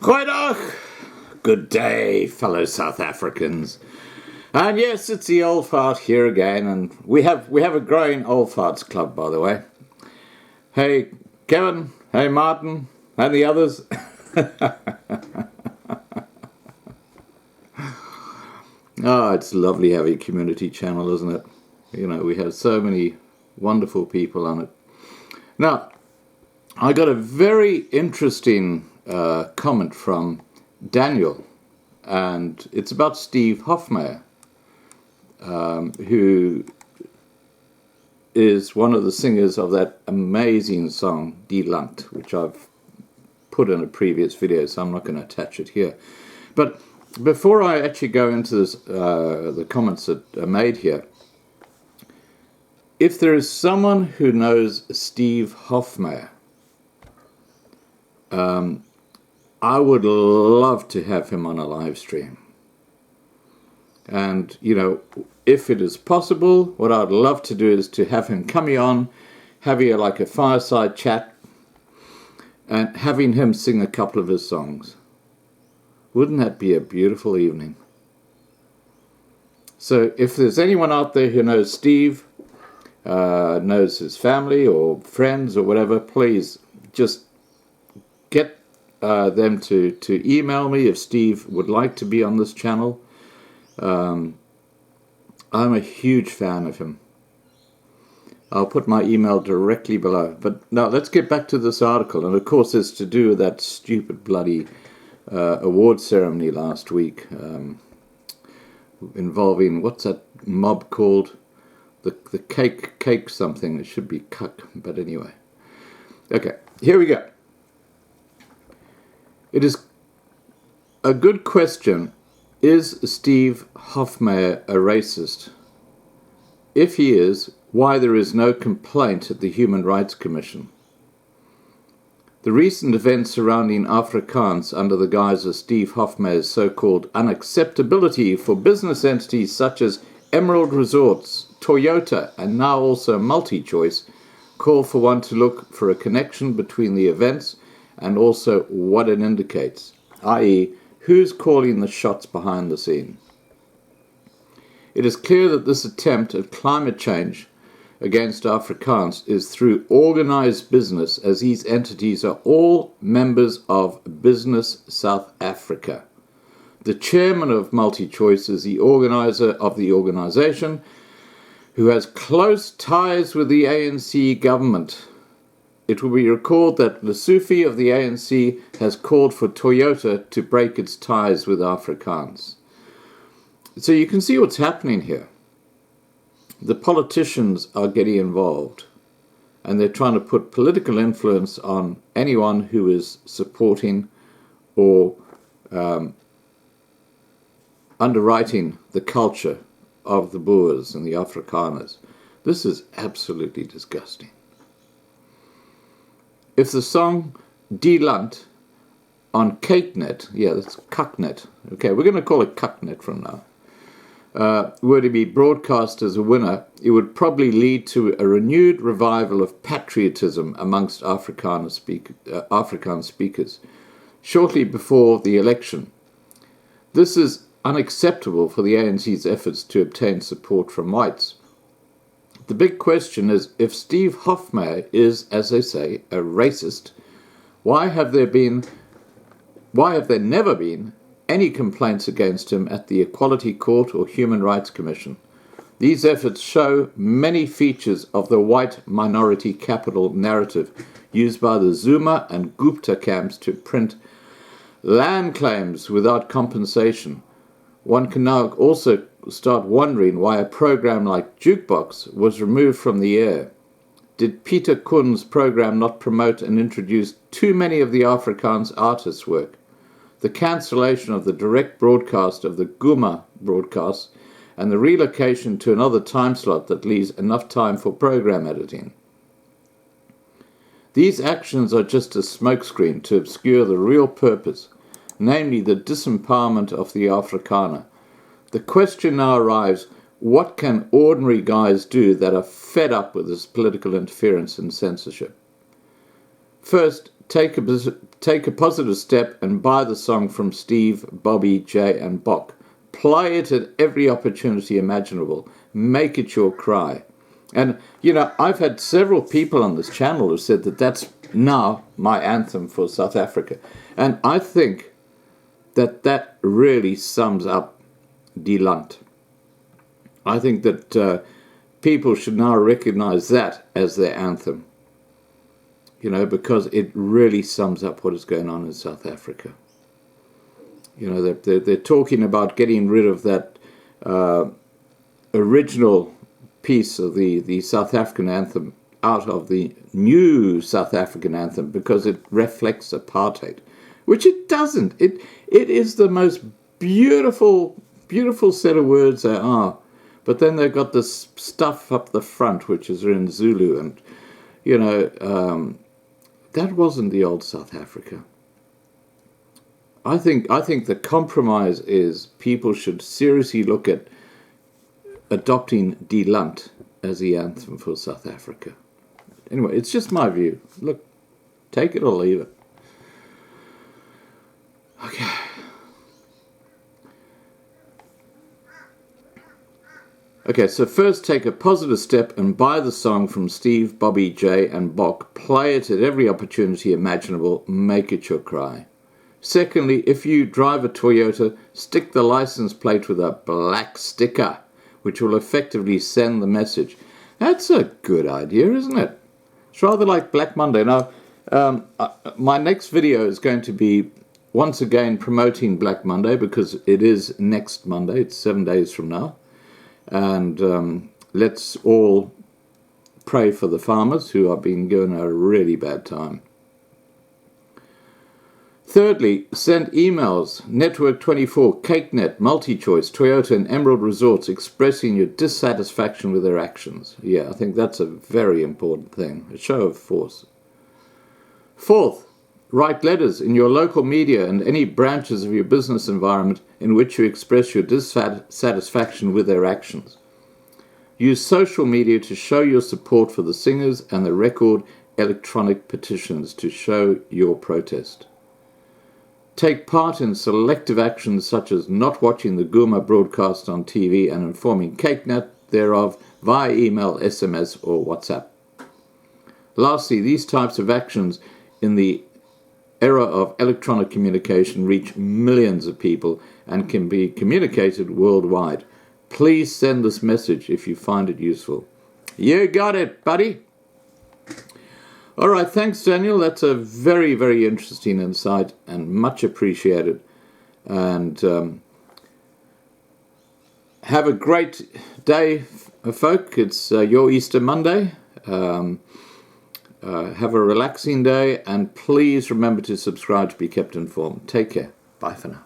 Goeiedag! Good day, fellow South Africans. And yes, it's the Old Fart here again, and we have a growing Old Farts club, by the way. Hey, Kevin, hey, Martin, and the others. Oh, it's lovely having a community channel, isn't it? You know, we have so many wonderful people on it. Now, I got a very interesting comment from Daniel, and it's about Steve Hofmeyr, who is one of the singers of that amazing song, Die Land, which I've put in a previous video, so I'm not going to attach it here. But before I actually go into this, the comments that are made here, if there is someone who knows Steve Hofmeyr, I would love to have him on a live stream. And, you know, if it is possible, what I'd love to do is to have him coming on, having like a fireside chat, and having him sing a couple of his songs. Wouldn't that be a beautiful evening? So if there's anyone out there who knows Steve, knows his family or friends or whatever, please just get them to email me if Steve would like to be on this channel. I'm a huge fan of him. I'll put my email directly below. But now let's get back to this article. And of course it's to do with that stupid bloody award ceremony last week, involving, what's that mob called? The cake something. It should be cuck, but anyway. Okay, here we go. It is a good question. Is Steve Hofmeyr a racist? If he is, why there is no complaint at the Human Rights Commission? The recent events surrounding Afrikaans under the guise of Steve Hofmeyr's so-called unacceptability for business entities such as Emerald Resorts, Toyota, and now also MultiChoice call for one to look for a connection between the events and also what it indicates, i.e., who's calling the shots behind the scene. It is clear that this attempt at climate change against Afrikaans is through organized business, as these entities are all members of Business South Africa. The chairman of MultiChoice is the organizer of the organization, who has close ties with the ANC government. It will be recalled that Lesufi of the ANC has called for Toyota to break its ties with Afrikaans. So you can see what's happening here. The politicians are getting involved, and they're trying to put political influence on anyone who is supporting or underwriting the culture of the Boers and the Afrikaners. This is absolutely disgusting. If the song Die Land on CakeNet, yeah, that's Cucknet, okay, we're going to call it Cucknet from now, were to be broadcast as a winner, it would probably lead to a renewed revival of patriotism amongst Afrikaans speakers shortly before the election. This is unacceptable for the ANC's efforts to obtain support from whites. The big question is, if Steve Hofmeyr is, as they say, a racist, why have there never been any complaints against him at the Equality Court or Human Rights Commission? These efforts show many features of the white minority capital narrative used by the Zuma and Gupta camps to print land claims without compensation. One can now also start wondering why a program like Jukebox was removed from the air. Did Peter Kun's program not promote and introduce too many of the Afrikaans artists' work? The cancellation of the direct broadcast of the Guma broadcasts and the relocation to another time slot that leaves enough time for program editing. These actions are just a smokescreen to obscure the real purpose, namely the disempowerment of the Afrikaner. The question now arrives, what can ordinary guys do that are fed up with this political interference and censorship? First, take a positive step and buy the song from Steve, Bobby, Jay and Bok. Play it at every opportunity imaginable. Make it your cry. And, I've had several people on this channel who said that that's now my anthem for South Africa. And I think that really sums up Die Land. I think that people should now recognize that as their anthem. Because it really sums up what is going on in South Africa. They're talking about getting rid of that original piece of the South African anthem out of the new South African anthem because it reflects apartheid, which it doesn't. It is the most beautiful, beautiful set of words there are. But then they've got this stuff up the front, which is in Zulu, and, that wasn't the old South Africa. I think the compromise is people should seriously look at adopting Die Land as the anthem for South Africa. Anyway, it's just my view. Look, take it or leave it. Okay. Okay, so first take a positive step and buy the song from Steve, Bobby, Jay and Bok. Play it at every opportunity imaginable. Make it your cry. Secondly, if you drive a Toyota, stick the license plate with a black sticker, which will effectively send the message. That's a good idea, isn't it? It's rather like Black Monday. Now, my next video is going to be once again promoting Black Monday because it is next Monday. It's 7 days from now. And let's all pray for the farmers who are being given a really bad time. Thirdly, send emails, Network24, CakeNet, MultiChoice, Toyota and Emerald Resorts expressing your dissatisfaction with their actions. Yeah, I think that's a very important thing, a show of force. Fourth, write letters in your local media and any branches of your business environment in which you express your dissatisfaction with their actions. Use social media to show your support for the singers and the record electronic petitions to show your protest. Take part in selective actions such as not watching the Guma broadcast on TV and informing CakeNet thereof via email, SMS or WhatsApp. Lastly, these types of actions in the era of electronic communication reach millions of people and can be communicated worldwide. Please send this message if you find it useful. You got it, buddy. All right, thanks, Daniel. That's a very, very interesting insight and much appreciated. And have a great day, folk. It's your Easter Monday. Have a relaxing day, and please remember to subscribe to be kept informed. Take care. Bye for now.